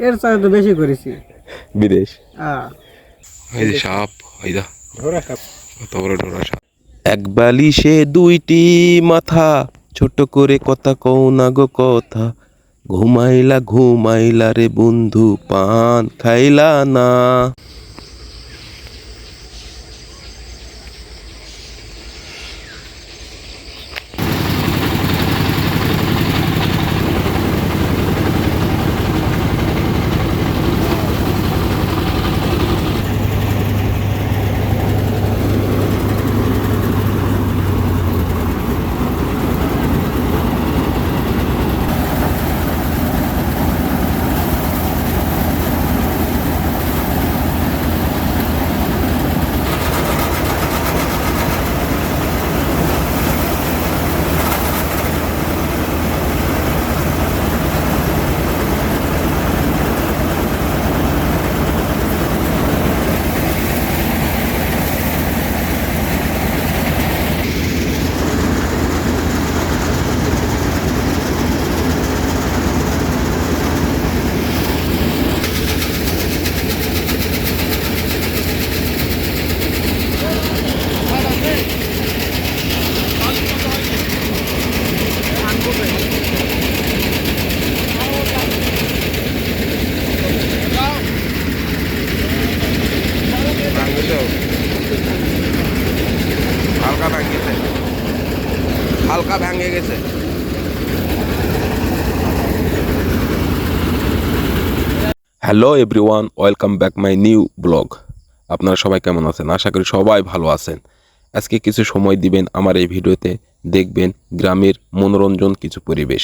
এর চাইতে তো বেশি করেছি বিদেশ। হ্যাঁ এই যে সাপ, এই দা কত বড় ডোরা সাপ। এক বালিশে দুইটি মাথা, ছোট করে কথা কও না গো কথা। ঘুমাইলা ঘুমাইলা রে বন্ধু, পান খাইলা না। হালকা ভেঙে গেছে। Hello everyone, welcome back my new blog. আপনারা সবাই কেমন আছেন? আশা করি সবাই ভালো আছেন। আজকে কিছু সময় দিবেন আমার এই ভিডিওতে, দেখবেন গ্রামের মনোরঞ্জন কিছু পরিবেশ।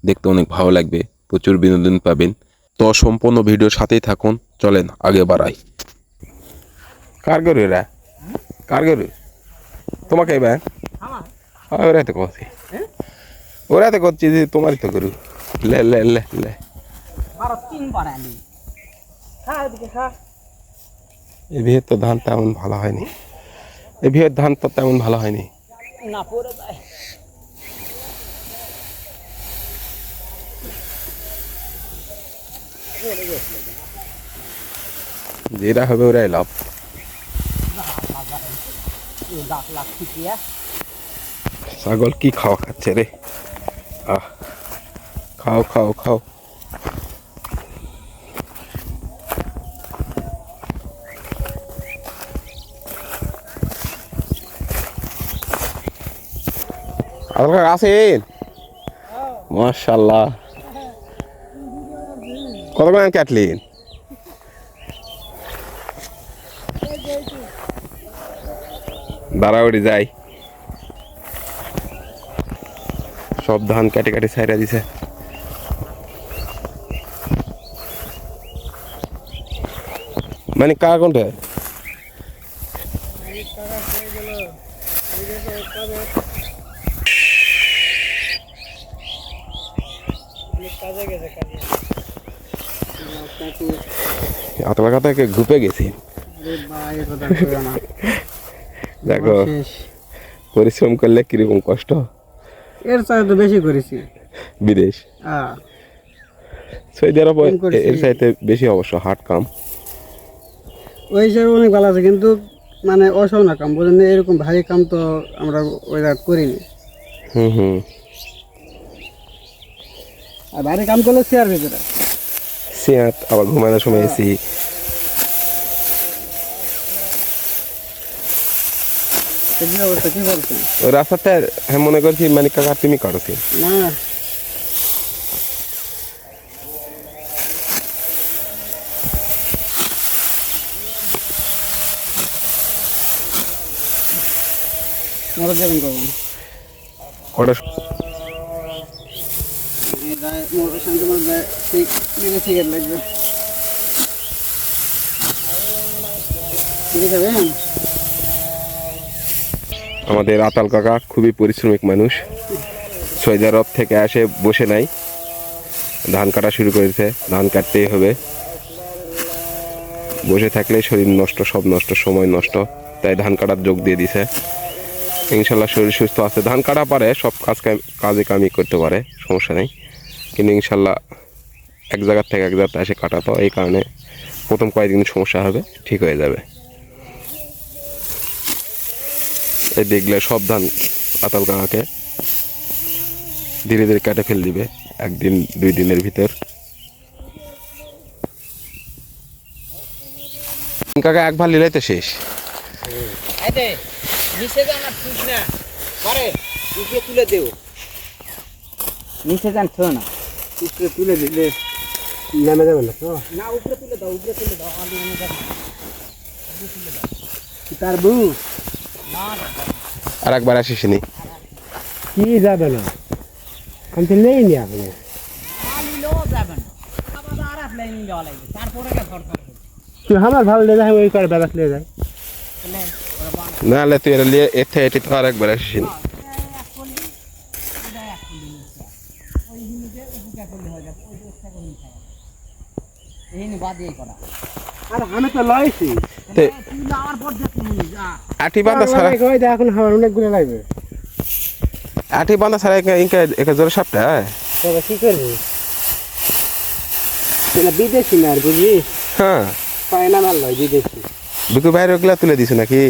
দেখতে অনেক ভালো লাগবে, প্রচুর বিনোদন পাবেন। তো সম্পূর্ণ ভিডিওর সাথেই থাকুন। চলেন আগে বাড়াই। কার গরু এরা? কার গরু? তোমাকে এবার ওরা তো করছি, ওরা তো করছি যে তোমারই তো গরু। লে লে লে লে এ বিয়ের তো ধান তেমন ভালো হয়নি, এ বিয়ের ধান তো তেমন ভালো হয়নি। যেটা হবে ওরাই লাভ। ছাগল কি খাওয়া খাচ্ছে রে? আহ, খাও খাও খাও। আপনার আছেন? মাশাআল্লাহ, কত করে কাটলেন? দাঁড়াউড়ি যাই, সব ধান কাটে কাটে ছাইরা দিছে। মানে কার কোনটা? আপনার কথা ঘুপে গেছি। দেখো পরিশ্রম করলে কিরকম কষ্ট। এর চাইতে তো বেশি করেছি বিদেশ। হ্যাঁ সৌদি আরব এর চাইতে বেশি অবশ্য হার্ড কাম। ওই হিসাবে অনেক ভালো আছে, কিন্তু মানে অসহনা কাম বলেন, এরকম ভারী কাম তো আমরা ওই করিনি। হুম। আর ভারী কাম করলে চেয়ার ভেতরে সিয়াত, আবার ঘুমানোর সময় এসি। অবস্থা কি বলছি ওই রাস্তাটা আমি মনে করছি মানে কাকা তুমি কাটছি না। মোটর যাবেন কখন? কটা? সিগারেট লাগবে, খাবেন? আমাদের আতাল কাকা খুবই পরিশ্রমিক মানুষ। সৌদি আরব থেকে আসে বসে নাই, ধান কাটা শুরু করেছে। ধান কাটতেই হবে, বসে থাকলে শরীর নষ্ট, সব নষ্ট, সময় নষ্ট। তাই ধান কাটার যোগ দিয়ে দিছে। ইনশাল্লাহ শরীর সুস্থ আছে, ধান কাটা পারে, সব কাজে কামই করতে পারে, সমস্যা নেই। কিন্তু ইনশাল্লাহ এক জায়গার থেকে এক জায়গাতে এসে কাটাতো, এই কারণে প্রথম কয়েকদিন সমস্যা হবে, ঠিক হয়ে যাবে। এই দেখলে সাবধান, আতাল কাকাকে ধীরে ধীরে কেটে ফেল দিবে 1 দিন 2 দিনের ভিতর। কাকা একবার নিলেই তো শেষ। তুলে দেও নিচে যান ছো না, উপরে তুলে দিলে নেমে যাবে না তো? না উপরে তুলে দাও, উপরে তুলে দাও, আর নেমে যাবে না। তার বউ না না আর একবার আসিস নি। কি যাবে না, আমি তো নেই নি আপনি। আলিলেও যাবে না, আবার আর এক লাইন দেওয়া লাগবে, তারপরে কে ধরতে হবে। তুই আমার ভালো লেগে যায়, ওই করে বেড়াস লেগে যায়। তাহলে ওরা বান নাহলে তুই এটা নিয়ে এতে এটি তো আর একবার আসিস নি। এক করলি এটা এক করলি নিচে ওই জিনিসে উপকার করলে হয়ে যাবে, ওই চেষ্টা করলি খায় এই নি বাদ এই করা। আর আমি তো লইছি তে তুই আমার পর দেখলি যা আটি বাঁধা ছাড়া, ওই দেখ এখন আমার অনেকগুলো লাগবে। আটি বাঁধা ছাড়া একে জোরে সাপটা। তবে কি করবি, এটা বিদেশি না আর বুঝলি, হ্যাঁ, পায়না মাল নয়, বিদেশি। বিকু ভাইয়ের ওগুলা তুলে দিছো নাকি?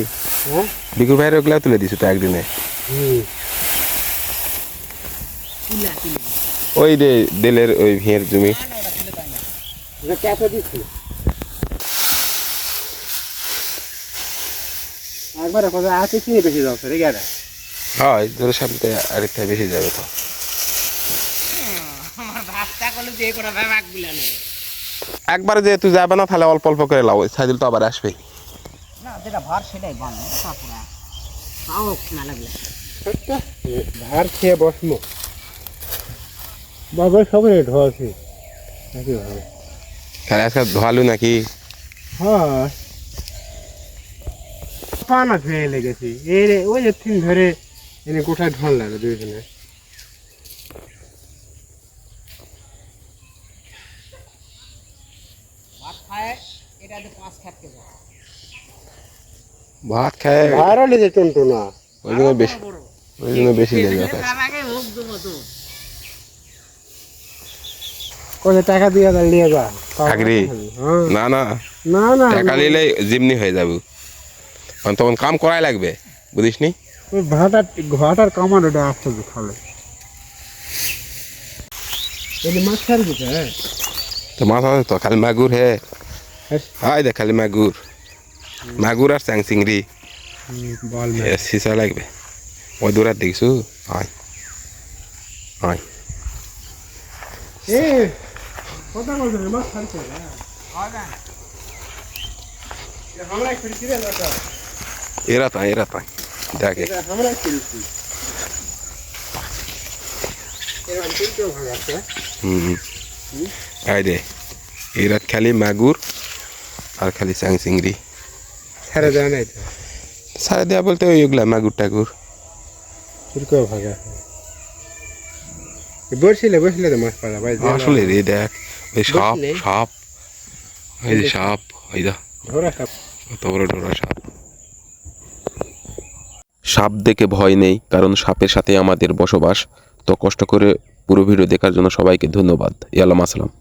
হ্যাঁ বিকু ভাইয়ের ওগুলা তুলে দিছো তো একদিনে। তুলে তুলে ওই রে দেলের ওই ভিড় জমি। না না ওটা তুলে তাই না এটা ক্যাশে দিচ্ছি একবারে কথা আছে, চিনি বেশি যাচ্ছে রে গেলে। হয় জোরে সাপটা আরেকটা বেশি যাবে তো। আমার ভাতটা করলে দিয়ে করা ভাই মাক গুলানো একবারে যেহেতু যাবে না তাহলে অল্প অল্প করে লাও, সাইদুল তো আবার আসবে। না যেটা ভার সেটাই ভালো, তারপরে তাও না লাগলে ধার খেয়ে বসমো বাবা, সবাই ঢোয়াছি একইভাবে। তাহলে আজকে ধোয়ালু নাকি? হ্যাঁ পানা খেয়ে লেগেছি, এই রে ওই যে তিন ধরে এনে কোথায় ঢল লাগে দুইজনে। ভাত খায় এটা যে 5 খাটকে যায় ভাত খায় ভাইরাল যে টন্টু না, ওই জন্য বেশি, ওই জন্য বেশি লেগে যায়। তার আগে হোক দেবো তো কত টাকা দিয়ে তাহলে নিয়ে যা। আগরি? হ্যাঁ না না, না না টাকা নিলে জিমনি হয়ে যাবে, কারণ তখন কাম করাই লাগবে, বুঝিস নি? ওই ভাটার কামানোটা আসতে খালে এনে মাছ ছাড়ি দিতে। হ্যাঁ তো মাছ আছে তো, খালি মাগুর হে, হাই দেখ খালি মাগুর, মাগুর আর চ্যাং চিংড়ি বল সিসা লাগবে। ওই দূরে দেখছু? হয় হয় এ কথা বলতে মাছ ছাড়তে হয় না আমরা খেলছি রে দাদা, এরা তাই দেখে। আমরা খেলছি এরকম কিন্তু ভাগ আছে। আই রে এরা খালি মাগুর আর খালি চ্যাং চিংড়ি ছেড়ে দেয় নাই তো, সারা দেওয়া বলতে ওইগুলা মাগুর টাগুর। কিরকম ভাগ আছে বসলে তো মাছ পাওয়া ভাই। আসলে রে দেখ ওই সাপ নেই। সাপ, ওই যে সাপ, ওই দা ধরা সাপ। কত বড় ডোরা সাপ। সাপ দেখে ভয় নেই, কারণ সাপের সাথে আমাদের বসবাস। তো কষ্ট করে পুরো ভিডিও দেখার জন্য সবাইকে ধন্যবাদ। ইয়াল্লাম আসসালাম।